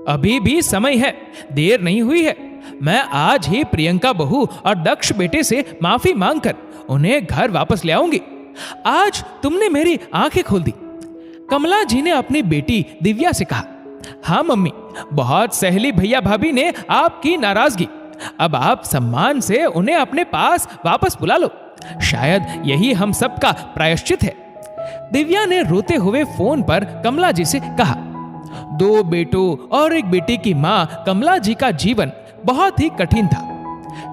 अभी भी समय है, देर नहीं हुई है। मैं आज ही प्रियंका बहू और दक्ष बेटे से माफी मांगकर उन्हें घर वापस ले आऊंगी। आज तुमने मेरी आंखें खोल दी। कमला जी ने अपनी बेटी दिव्या से कहा, हाँ मम्मी, बहुत सहली भैया भाभी ने आपकी नाराजगी। अब आप सम्मान से उन्हें अपने पास वापस बुला लो। शायद यही हम सबका प्रायश्चित है। दिव्या ने रोते हुए फोन पर कमला जी से कहा। 2 बेटों और 1 बेटी की मां कमला जी का जीवन बहुत ही कठिन था।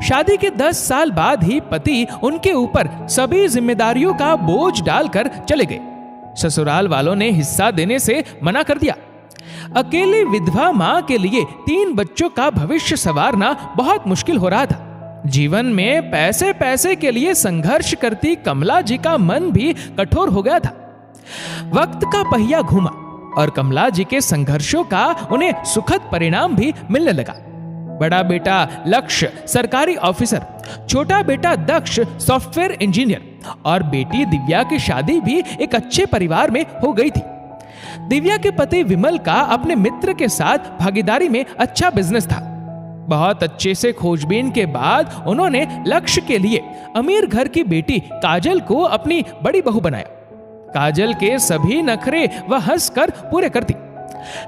शादी के 10 साल बाद ही पति उनके ऊपर सभी जिम्मेदारियों का बोझ डालकर चले गए। ससुराल वालों ने हिस्सा देने से मना कर दिया। अकेली विधवा मां के लिए 3 बच्चों का भविष्य संवारना बहुत मुश्किल हो रहा था। जीवन में पैसे पैसे के लिए संघर्ष करती कमला जी का मन भी कठोर हो गया था। वक्त का पहिया घूमा और कमला जी के संघर्षों का उन्हें सुखद परिणाम भी मिलने लगा। बड़ा बेटा लक्ष्य सरकारी ऑफिसर, छोटा बेटा दक्ष सॉफ्टवेयर इंजीनियर और बेटी दिव्या की शादी भी एक अच्छे परिवार में हो गई थी। दिव्या के पति विमल का अपने मित्र के साथ भागीदारी में अच्छा बिजनेस था। बहुत अच्छे से खोजबीन के बाद उन्होंने लक्ष्य के लिए अमीर घर की बेटी काजल को अपनी बड़ी बहू बनाया। काजल के सभी नखरे वह हंसकर पूरे करती।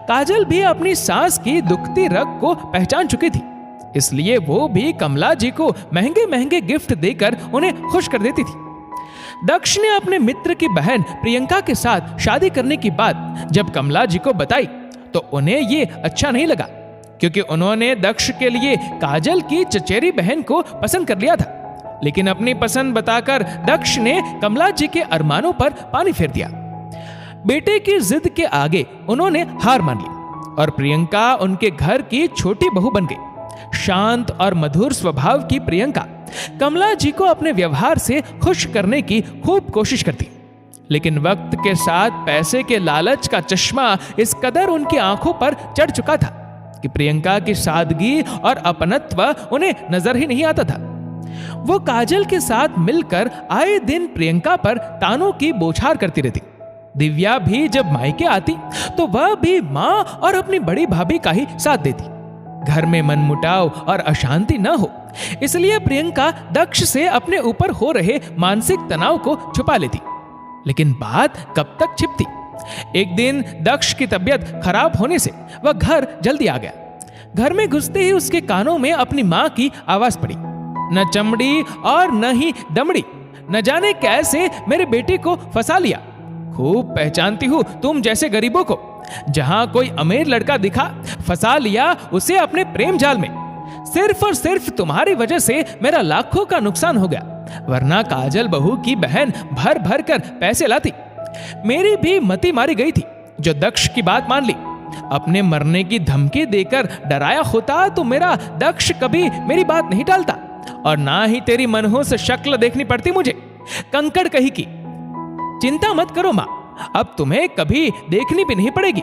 काजल भी अपनी सास की दुखती रग को पहचान चुकी थी, इसलिए वो भी कमला जी को महंगे महंगे गिफ्ट देकर उन्हें खुश कर देती थी। दक्ष ने अपने मित्र की बहन प्रियंका के साथ शादी करने की बात जब कमला जी को बताई तो उन्हें ये अच्छा नहीं लगा, क्योंकि उन्होंने दक्ष के लिए काजल की चचेरी बहन को पसंद कर लिया था। लेकिन अपनी पसंद बताकर दक्ष ने कमला जी के अरमानों पर पानी फेर दिया। बेटे की जिद के आगे उन्होंने हार मान ली और प्रियंका उनके घर की छोटी बहू बन गई। शांत और मधुर स्वभाव की प्रियंका कमला जी को अपने व्यवहार से खुश करने की खूब कोशिश करती, लेकिन वक्त के साथ पैसे के लालच का चश्मा इस कदर उनकी आंखों पर चढ़ चुका था कि प्रियंका की सादगी और अपनत्व उन्हें नजर ही नहीं आता था। वो काजल के साथ मिलकर आए दिन प्रियंका पर तानों की बौछार करती रहती। दिव्या भी जब मायके आती तो वह भी मां और अपनी बड़ी भाभी का ही साथ देती। घर में मनमुटाव और अशांति न हो, इसलिए प्रियंका दक्ष से अपने ऊपर हो रहे मानसिक तनाव को छुपा लेती। लेकिन बात कब तक छिपती। एक दिन दक्ष की तबीयत खराब होने से वह घर जल्दी आ गया। घर में घुसते ही उसके कानों में अपनी मां की आवाज पड़ी, न चमड़ी और न ही दमड़ी, न जाने कैसे मेरे बेटे को फंसा लिया। खूब पहचानती हूँ तुम जैसे गरीबों को। जहां कोई अमीर लड़का दिखा, फंसा लिया उसे अपने प्रेम जाल में। सिर्फ और सिर्फ तुम्हारी वजह से मेरा लाखों का नुकसान हो गया, वरना काजल बहू की बहन भर भर कर पैसे लाती। मेरी भी मती मारी गई थी जो दक्ष की बात मान ली। अपने मरने की धमकी देकर डराया होता तो मेरा दक्ष कभी मेरी बात नहीं टालता और ना ही तेरी मनहूस शक्ल देखनी पड़ती मुझे, कंकड़ कही की। चिंता मत करो माँ, अब तुम्हें कभी देखनी भी नहीं पड़ेगी।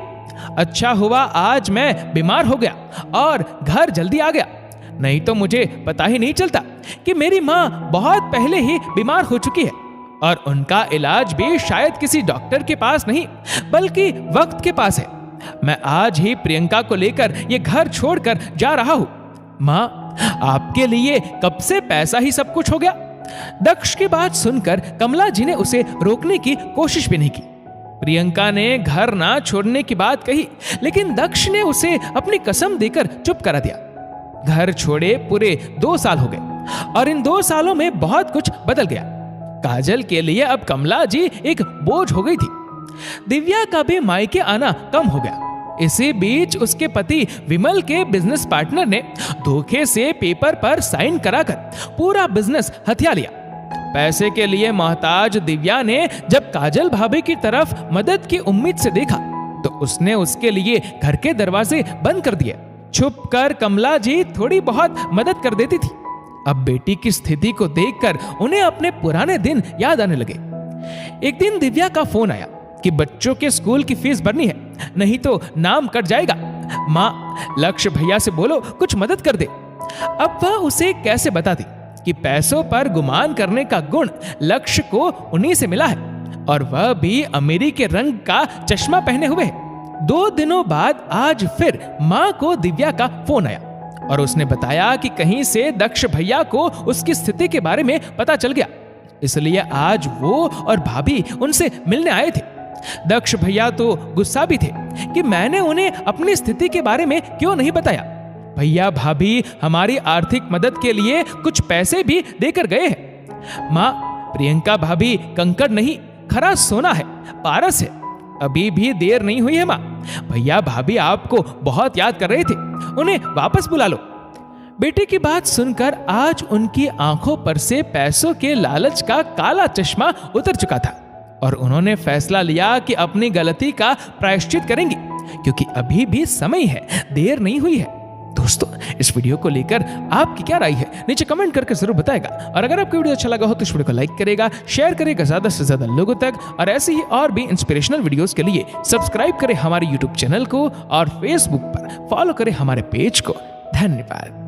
अच्छा हुआ आज मैं बीमार हो गया और घर जल्दी आ गया, नहीं तो मुझे पता ही नहीं चलता कि मेरी माँ बहुत पहले ही बीमार हो चुकी है और उनका इलाज भी शायद किसी डॉक्टर के पास नहीं बल्कि वक्त के पास है। मैं आज ही प्रियंका को लेकर ये घर छोड़कर जा रहा हूँ। माँ, आपके लिए कब से पैसा ही सब कुछ हो गया। दक्ष की बात सुनकर कमला जी ने उसे रोकने की कोशिश भी नहीं की। प्रियंका ने घर ना छोड़ने की बात कही, लेकिन दक्ष ने उसे अपनी कसम देकर चुप करा दिया। घर छोड़े पूरे 2 साल हो गए और इन 2 सालों में बहुत कुछ बदल गया। काजल के लिए अब कमला जी एक बोझ हो गई थी। दिव्या का भी मायके आना कम हो गया। इसी बीच उसके पति विमल के बिजनेस पार्टनर ने धोखे से पेपर पर साइन कराकर पूरा बिजनेस हथिया लिया। पैसे के लिए मोहताज दिव्या ने जब काजल भाभी की तरफ मदद की उम्मीद से देखा तो उसने उसके लिए घर के दरवाजे बंद कर दिए। छुपकर कमला जी थोड़ी बहुत मदद कर देती थी। अब बेटी की स्थिति को देखकर उन्हें अपने पुराने दिन याद आने लगे। एक दिन दिव्या का फोन आया कि बच्चों के स्कूल की फीस भरनी है, नहीं तो नाम कट जाएगा। माँ, लक्ष्य भैया से बोलो कुछ मदद कर दे। अब वह उसे कैसे बताती कि पैसों पर गुमान करने का गुण लक्ष्य को उन्हीं से मिला है और वह भी अमीरी के रंग का चश्मा पहने हुए है। 2 दिनों बाद आज फिर माँ को दिव्या का फोन आया और उसने बताया कि कहीं से दक्ष भैया को उसकी स्थिति के बारे में पता चल गया, इसलिए आज वो और भाभी उनसे मिलने आए थे। दक्ष भैया तो गुस्सा भी थे कि मैंने उन्हें अपनी स्थिति के बारे में क्यों नहीं बताया। भैया भाभी हमारी आर्थिक मदद के लिए कुछ पैसे भी देकर गए हैं। माँ, प्रियंका भाभी कंकड़ नहीं, खरा सोना है, पारस है। अभी भी देर नहीं हुई है माँ। भैया भाभी आपको बहुत याद कर रहे थे, उन्हें वापस बुला लो। बेटे की बात सुनकर आज उनकी आंखों पर से पैसों के लालच का काला चश्मा उतर चुका था और उन्होंने फैसला लिया कि अपनी गलती का प्रायश्चित करेंगे, क्योंकि अभी भी समय है, देर नहीं हुई है। दोस्तों, इस वीडियो को लेकर आपकी क्या राय है नीचे कमेंट करके जरूर बताएगा। और अगर आपको वीडियो अच्छा लगा हो तो इस वीडियो को लाइक करेगा, शेयर करेगा ज्यादा से ज्यादा लोगों तक। और ऐसे ही और भी इंस्पिरेशनल वीडियोस के लिए सब्सक्राइब करें हमारे यूट्यूब चैनल को और फेसबुक पर फॉलो करें हमारे पेज को। धन्यवाद।